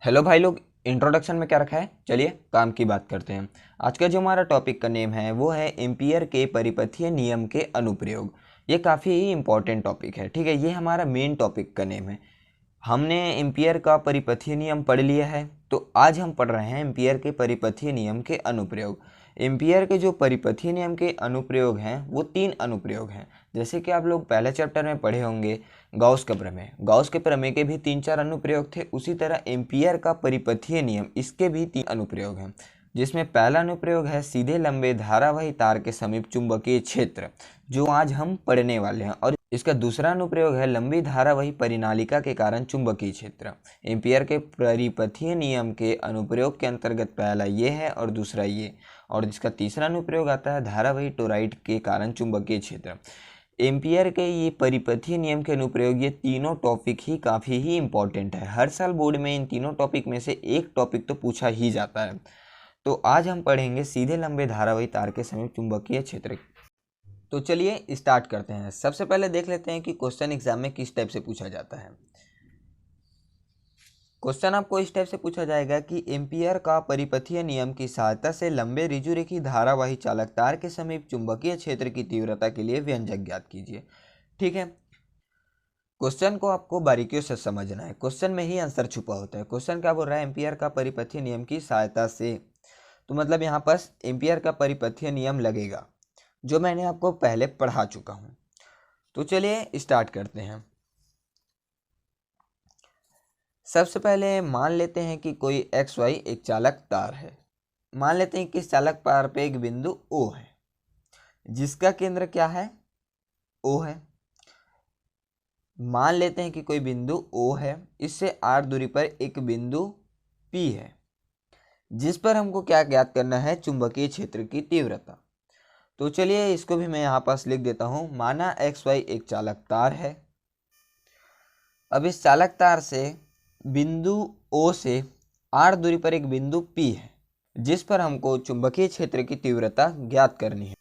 Hello भाई लोग, introduction में क्या रखा है, चलिए काम की बात करते हैं। आज का जो हमारा टॉपिक का नेम है वो है एम्पियर के परिपथीय नियम के अनुप्रयोग। ये काफ़ी ही इम्पोर्टेंट टॉपिक है, ठीक है। ये हमारा मेन टॉपिक का नेम है। हमने एम्पियर का परिपथीय नियम पढ़ लिया है, तो आज हम पढ़ रहे हैं एम्पियर के परिपथीय नियम के अनुप्रयोग। एम्पियर के जो परिपथीय नियम के अनुप्रयोग हैं वो 3 अनुप्रयोग हैं। जैसे कि आप लोग पहले चैप्टर में पढ़े होंगे गॉस का प्रमेय। गॉस के प्रमेय के भी 3-4 अनुप्रयोग थे, उसी तरह एम्पियर का परिपथीय नियम, इसके भी 3 अनुप्रयोग हैं। जिसमें पहला अनुप्रयोग है सीधे लंबे धारावाही तार के समीप चुंबकीय क्षेत्र, जो आज हम पढ़ने वाले हैं। और इसका दूसरा अनुप्रयोग है लंबी धारावाही परिनालिका के कारण चुंबकीय क्षेत्र। एम्पियर के परिपथीय नियम के अनुप्रयोग के अंतर्गत पहला ये है और दूसरा ये। और जिसका तीसरा अनुप्रयोग आता है धारावाही टोरॉइड के कारण चुंबकीय क्षेत्र। एम्पियर के ये परिपथीय नियम के अनुप्रयोग, ये तीनों टॉपिक ही काफ़ी ही इम्पोर्टेंट है। हर साल बोर्ड में इन तीनों टॉपिक में से एक टॉपिक तो पूछा ही जाता है। तो आज हम पढ़ेंगे सीधे लंबे धारावाही तार के समीप चुंबकीय क्षेत्र। तो चलिए स्टार्ट करते हैं। सबसे पहले देख लेते हैं कि क्वेश्चन एग्जाम में किस टाइप से पूछा जाता है। क्वेश्चन आपको इस टाइप से पूछा जाएगा कि एम्पियर का परिपथीय नियम की सहायता से लंबे ऋजुरेखी धारावाही चालक तार के समीप चुंबकीय क्षेत्र की तीव्रता के लिए व्यंजक ज्ञात कीजिए। ठीक है, क्वेश्चन को आपको बारीकियों से समझना है, क्वेश्चन में ही आंसर छुपा होता है। क्वेश्चन क्या बोल रहा है, एम्पियर का परिपथीय नियम की सहायता से, तो मतलब यहाँ पर एम्पियर का परिपथीय नियम लगेगा जो मैंने आपको पहले पढ़ा चुका हूँ। तो चलिए स्टार्ट करते हैं। सबसे पहले मान लेते हैं कि कोई एक्स वाई एक चालक तार है। मान लेते हैं कि इस चालक तार पे एक बिंदु O है जिसका केंद्र क्या है, O है। मान लेते हैं कि कोई बिंदु O है, इससे r दूरी पर एक बिंदु P है जिस पर हमको क्या ज्ञात करना है, चुंबकीय क्षेत्र की तीव्रता। तो चलिए इसको भी मैं यहाँ पास लिख देता हूँ। माना एक्स वाई एक चालक तार है। अब इस चालक तार से बिंदु O से r दूरी पर एक बिंदु P है जिस पर हमको चुंबकीय क्षेत्र की तीव्रता ज्ञात करनी है।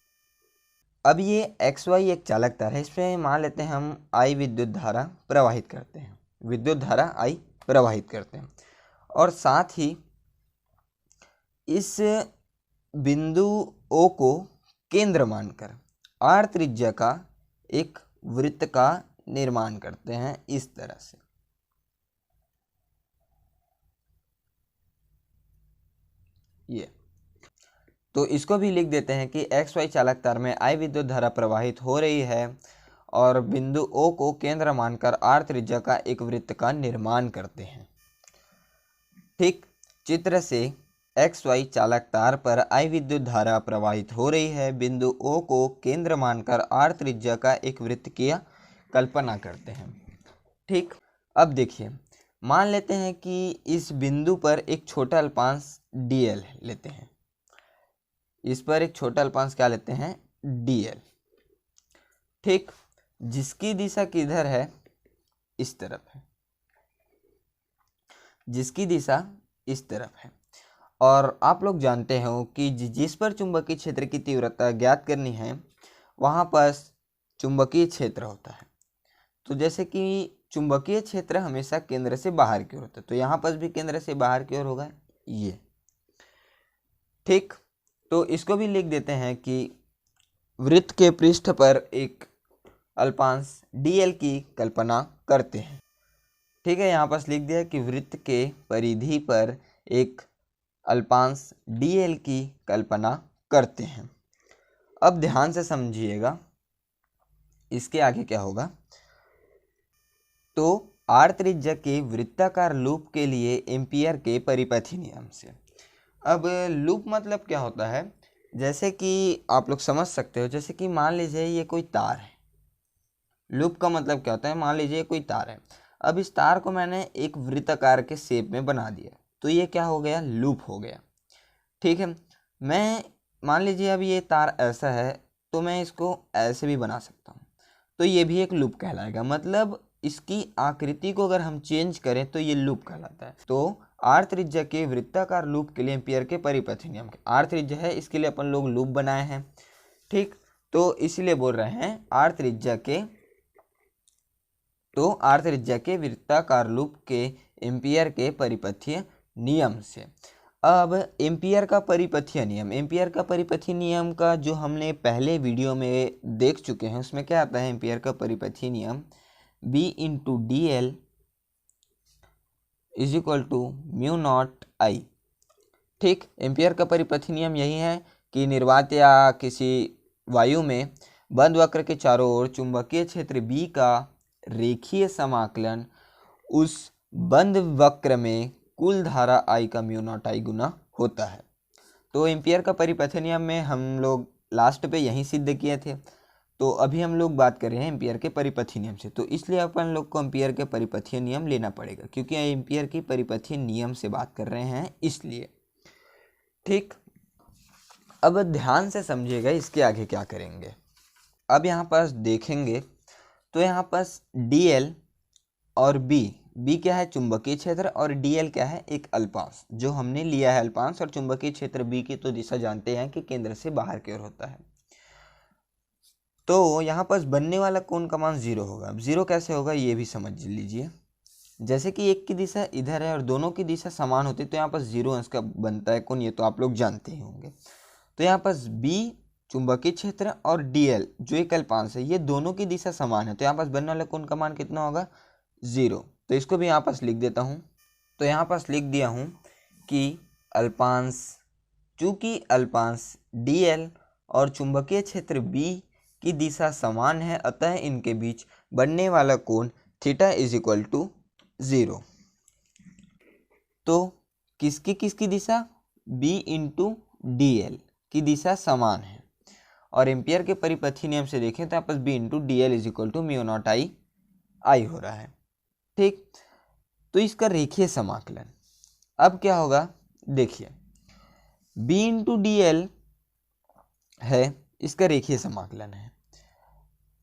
अब ये एक्स वाई एक चालक तार है, इसमें मान लेते हैं हम I विद्युत धारा प्रवाहित करते हैं, विद्युत धारा I प्रवाहित करते हैं। और साथ ही इस बिंदु O को केंद्र मानकर r त्रिज्या का एक वृत्त का निर्माण करते हैं इस तरह से। ये तो इसको भी लिख देते हैं कि एक्स वाई चालक तार में I विद्युत धारा प्रवाहित हो रही है और बिंदु O को केंद्र मानकर r त्रिज्या का एक वृत्त का निर्माण करते हैं। ठीक, चित्र से एक्स वाई चालक तार पर I विद्युत धारा प्रवाहित हो रही है, बिंदु O को केंद्र मानकर r त्रिज्या का एक वृत्त की कल्पना करते हैं। ठीक, अब देखिए, मान लेते हैं कि इस बिंदु पर एक छोटा अल्पांश dl लेते हैं। इस पर एक छोटा अल्पांश क्या लेते हैं, dl। ठीक, जिसकी दिशा किधर है, इस तरफ है, जिसकी दिशा इस तरफ है। और आप लोग जानते हो कि जिस पर चुंबकीय क्षेत्र की तीव्रता ज्ञात करनी है वहाँ पर चुंबकीय क्षेत्र होता है। तो जैसे कि चुंबकीय क्षेत्र हमेशा केंद्र से बाहर की ओर होता है, तो यहाँ पर भी केंद्र से बाहर की ओर होगा ये। ठीक, तो इसको भी लिख देते हैं कि वृत्त के पृष्ठ पर एक अल्पांश dl की कल्पना करते हैं। ठीक है, यहाँ पर लिख दिया कि वृत्त के परिधि पर एक अल्पांश dl की कल्पना करते हैं। अब ध्यान से समझिएगा, इसके आगे क्या होगा। तो r त्रिज्या के वृत्ताकार लूप के लिए एम्पियर के परिपथीय नियम से। अब लूप मतलब क्या होता है, जैसे कि आप लोग समझ सकते हो, जैसे कि मान लीजिए ये कोई तार है। लूप का मतलब क्या होता है, मान लीजिए कोई तार है। अब इस तार को मैंने एक वृत्ताकार के शेप में बना दिया, तो ये क्या हो गया, लूप हो गया। ठीक है, मैं मान लीजिए अब ये तार ऐसा है तो मैं इसको ऐसे भी बना सकता हूँ, तो ये भी एक लूप कहलाएगा। मतलब इसकी आकृति को अगर हम चेंज करें तो ये लूप कहलाता है। तो r त्रिज्या के वृत्ताकार लूप के लिए एम्पियर के परिपथीय नियम के, r त्रिज्या है इसके लिए अपन लोग लूप बनाए हैं। ठीक, तो इसलिए बोल रहे हैं r त्रिज्या के, तो r त्रिज्या के वृत्ताकार लूप के एम्पियर के परिपथीय नियम से। अब एम्पियर का परिपथीय नियम, एम्पियर का परिपथीय नियम का जो हमने पहले वीडियो में देख चुके हैं उसमें क्या आता है, एम्पियर का परिपथीय नियम B into D L is equal to mu naught I. ठीक, एम्पियर का परिपथीय नियम यही है कि निर्वात या किसी वायु में बंद वक्र के चारों ओर चुंबकीय क्षेत्र B का रेखीय समाकलन उस बंद वक्र में कुल धारा I का म्यू नॉट आई गुना होता है। तो एम्पियर का परिपथीय नियम में हम लोग लास्ट पे यही सिद्ध किए थे, तो अभी हम लोग बात कर रहे हैं एम्पियर के परिपथीय नियम से। तो इसलिए अपन लोग को एम्पियर के परिपथीय नियम लेना पड़ेगा, क्योंकि एम्पियर की परिपथीय नियम से बात कर रहे हैं इसलिए। ठीक, अब ध्यान से समझिएगा इसके आगे क्या करेंगे। अब यहाँ पास देखेंगे तो यहाँ पास DL और B क्या है, चुंबकीय क्षेत्र, और DL क्या है, एक अल्पांश जो हमने लिया है अल्पांश। और चुंबकीय क्षेत्र B की तो दिशा जानते हैं कि केंद्र से बाहर की ओर होता है। तो यहाँ पास बनने वाला कोण का मान 0 होगा। अब 0 कैसे होगा ये भी समझ लीजिए। जैसे कि एक की दिशा इधर है और दोनों की दिशा समान होती है तो यहाँ पास 0 अंश का बनता है कोण, ये तो आप लोग जानते ही होंगे। तो यहाँ पास B चुंबकीय क्षेत्र और DL जो एक अल्पांश है, ये दोनों की दिशा समान है, तो यहाँ पास बनने वाला कोण का मान कितना होगा, 0। तो इसको भी यहाँ पास लिख देता हूँ। तो यहाँ पास लिख दिया हूँ कि अल्पांश, चूंकि अल्पांश DL और चुंबकीय क्षेत्र B की दिशा समान है, अतः इनके बीच बनने वाला कोण थीटा इज इक्वल टू 0। तो किसकी दिशा, B इंटू DL की दिशा समान है। और एम्पियर के परिपथीय नियम से देखें तो यहाँ पर B into D L is equal to mu naught I हो रहा है। ठीक, तो इसका रेखीय समाकलन अब क्या होगा, देखिए B इंटू डी एल है, इसका रेखीय समाकलन है,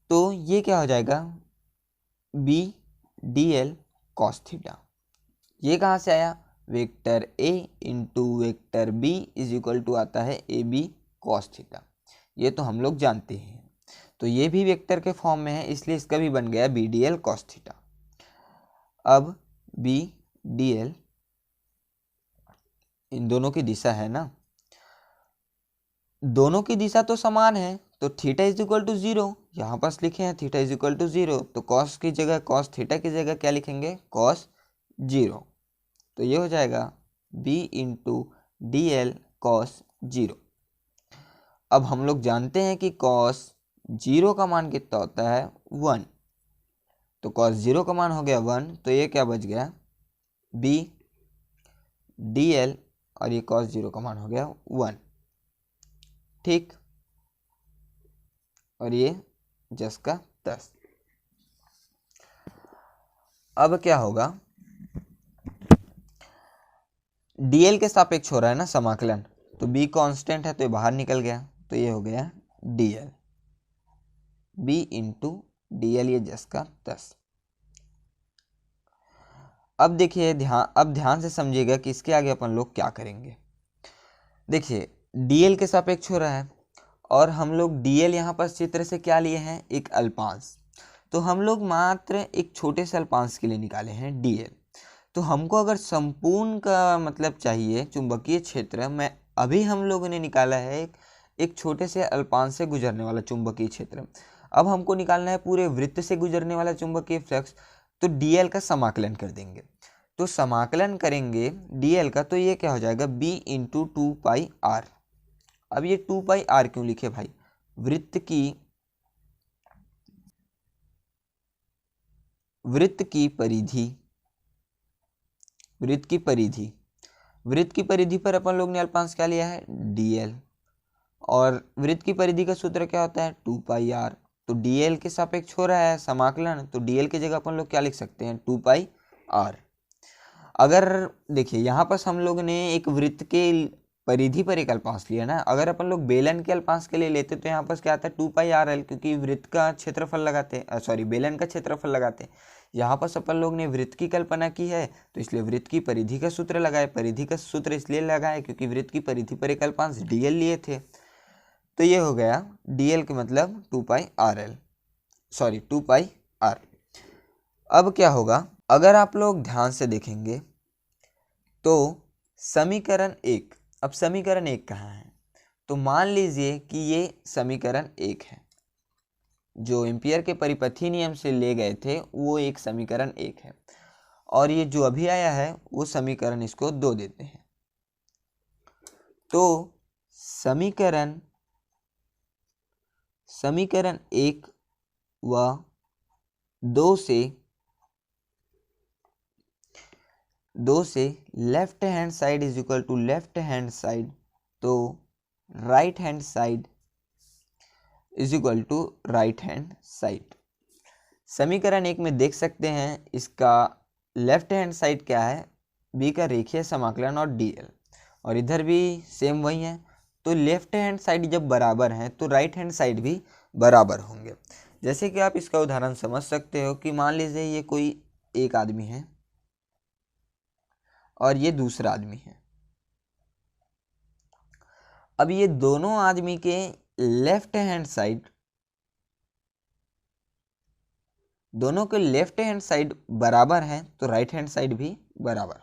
तो ये क्या हो जाएगा, B D L cos theta. ये कहाँ से आया, vector A into vector B is equal to आता है AB कॉस थीटा। ये तो हम लोग जानते हैं, तो ये भी वेक्टर के फॉर्म में है, इसलिए इसका भी बन गया B D L cos theta. अब B डी एल इन दोनों की दिशा है ना, दोनों की दिशा तो समान है, तो थीटा इज इक्वल टू 0 यहाँ पास लिखे हैं, थीटा इज इक्वल टू 0, तो कॉस की जगह, कॉस थीटा की जगह क्या लिखेंगे, कॉस 0। तो ये हो जाएगा B into D L cos 0। अब हम लोग जानते हैं कि कॉस 0 का मान कितना होता है, 1, तो कॉस 0 का मान हो गया 1, तो ये क्या बच गया, B डी एल, और ये कॉस 0 का मान हो गया 1। ठीक, और ये 10 का 10। अब क्या होगा, dl के सापेक्ष हो रहा है ना समाकलन, तो b कांस्टेंट है तो ये बाहर निकल गया, तो ये हो गया dl, b into D L, ये 10 का 10। अब देखिए ध्यान से समझिएगा कि इसके आगे अपन लोग क्या करेंगे। देखिए dl के सापेक्ष हो रहा है और हम लोग dl यहाँ पर चित्र से क्या लिए हैं, एक अल्पांश, तो हम लोग मात्र एक छोटे से अल्पांश के लिए निकाले हैं dl। तो हमको अगर संपूर्ण का मतलब चाहिए चुंबकीय क्षेत्र में, अभी हम लोगों ने निकाला है एक छोटे से अल्पांश से गुजरने वाला चुंबकीय क्षेत्र। अब हमको निकालना है पूरे वृत्त से गुजरने वाला चुंबकीय फ्लक्स, तो dl का समाकलन कर देंगे। तो समाकलन करेंगे dl का, तो ये क्या हो जाएगा, b इंटू 2πr। अब ये 2πr क्यों लिखे भाई, वृत्त की परिधि पर अपन लोग ने अल्पांश क्या लिया है, dl, और वृत्त की परिधि का सूत्र क्या होता है, 2πr। तो dl के सापेक्ष हो रहा है समाकलन, तो dl की जगह अपन लोग क्या लिख सकते हैं, 2πr। अगर देखिए यहाँ पर हम लोग ने एक वृत्त के परिधि पर एक अल्पांश लिया ना, अगर अपन लोग बेलन के अल्पांश के लिए लेते तो यहाँ पर क्या आता है, 2πrl, क्योंकि वृत्त का क्षेत्रफल लगाते, बेलन का क्षेत्रफल लगाते। यहाँ पर अपन लोग ने वृत्त की कल्पना की है, तो इसलिए वृत्त की परिधि का सूत्र लगाए। परिधि का सूत्र इसलिए लगाए क्योंकि वृत्त की परिधि पर एक अल्पांश dl लिए थे, तो ये हो गया dl के मतलब 2πr। अब क्या होगा, अगर आप लोग ध्यान से देखेंगे तो समीकरण 1। अब समीकरण 1 कहाँ है? तो मान लीजिए कि ये समीकरण 1 है, जो एम्पियर के परिपथी नियम से ले गए थे वो एक समीकरण 1 है, और ये जो अभी आया है वो समीकरण इसको 2 देते हैं। तो समीकरण 1 व 2 से left hand side is equal to left hand side, तो right hand side is equal to right hand side. समीकरण 1 में देख सकते हैं इसका लेफ्ट हैंड साइड क्या है, b का रेखीय समाकलन और dl, और इधर भी सेम वही है। तो लेफ्ट हैंड साइड जब बराबर है तो राइट हैंड साइड भी बराबर होंगे। जैसे कि आप इसका उदाहरण समझ सकते हो कि मान लीजिए ये कोई एक आदमी है और ये दूसरा आदमी है। अब ये दोनों आदमी के लेफ्ट हैंड साइड, दोनों के लेफ्ट हैंड साइड बराबर है तो राइट हैंड साइड भी बराबर।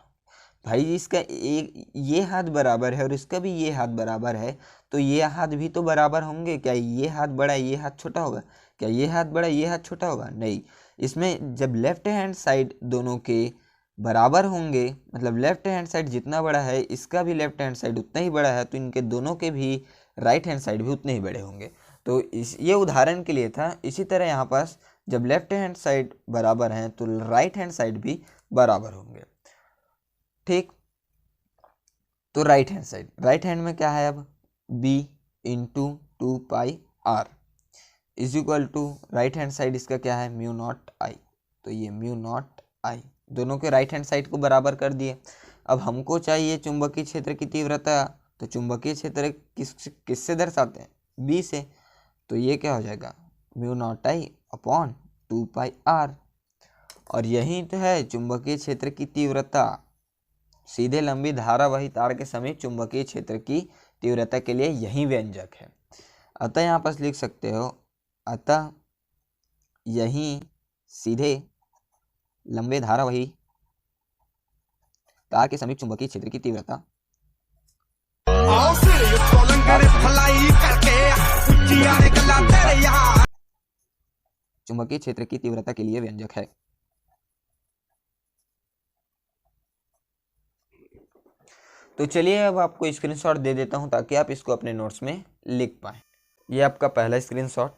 भाई इसका एक ये हाथ बराबर है और इसका भी ये हाथ बराबर है, तो ये हाथ भी तो बराबर होंगे। क्या ये हाथ बड़ा ये हाथ छोटा होगा? क्या ये हाथ बड़ा ये हाथ छोटा होगा? नहीं। इसमें जब लेफ्ट हैंड साइड दोनों के बराबर होंगे, मतलब लेफ्ट हैंड साइड जितना बड़ा है इसका भी लेफ्ट हैंड साइड उतना ही बड़ा है, तो इनके दोनों के भी राइट हैंड साइड भी उतने ही बड़े होंगे। तो ये उदाहरण के लिए था। इसी तरह यहाँ पास जब लेफ्ट हैंड साइड बराबर हैं तो राइट हैंड साइड भी बराबर होंगे। ठीक, तो राइट हैंड में क्या है? अब b into 2 pi r is equal to right hand side इसका क्या है? Mu naught I. तो ये म्यू नॉट आई, दोनों के राइट हैंड साइड को बराबर कर दिए। अब हमको चाहिए चुंबकीय क्षेत्र की तीव्रता। तो चुंबकीय क्षेत्र किससे दर्शाते हैं? b से। तो ये क्या हो जाएगा? म्यू नॉट आई अपॉन 2 पाई r। और यही तो है चुंबकीय क्षेत्र की तीव्रता। सीधे लंबी धारावाही तार के समीप चुंबकीय क्षेत्र की तीव्रता के लिए यही व्यंजक है। अतः यहाँ पर लिख सकते हो, अतः यही सीधे लंबे धारावाही तार के समीप चुंबकीय क्षेत्र की तीव्रता चुंबकीय क्षेत्र की तीव्रता के लिए व्यंजक है। तो चलिए अब आपको स्क्रीनशॉट दे देता हूं ताकि आप इसको अपने नोट्स में लिख पाएं। ये आपका पहला स्क्रीनशॉट।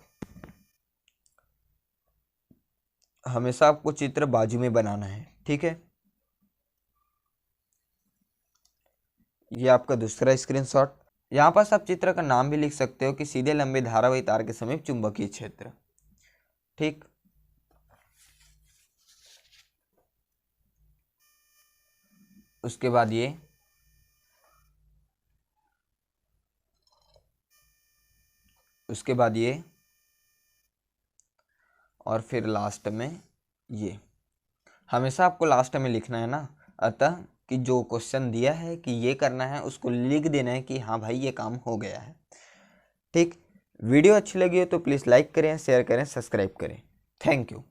हमेशा आपको चित्र बाजू में बनाना है, ठीक है। ये आपका दूसरा स्क्रीनशॉट। यहाँ पास आप चित्र का नाम भी लिख सकते हो कि सीधे लंबे धारावाही तार के समीप चुंबकीय क्षेत्र, ठीक। उसके बाद ये, उसके बाद ये, और फिर लास्ट में ये। हमेशा आपको लास्ट में लिखना है ना। अतः कि जो क्वेश्चन दिया है कि ये करना है उसको लिख देना है कि हाँ भाई ये काम हो गया है, ठीक। वीडियो अच्छी लगी हो तो प्लीज़ लाइक करें, शेयर करें, सब्सक्राइब करें। Thank you.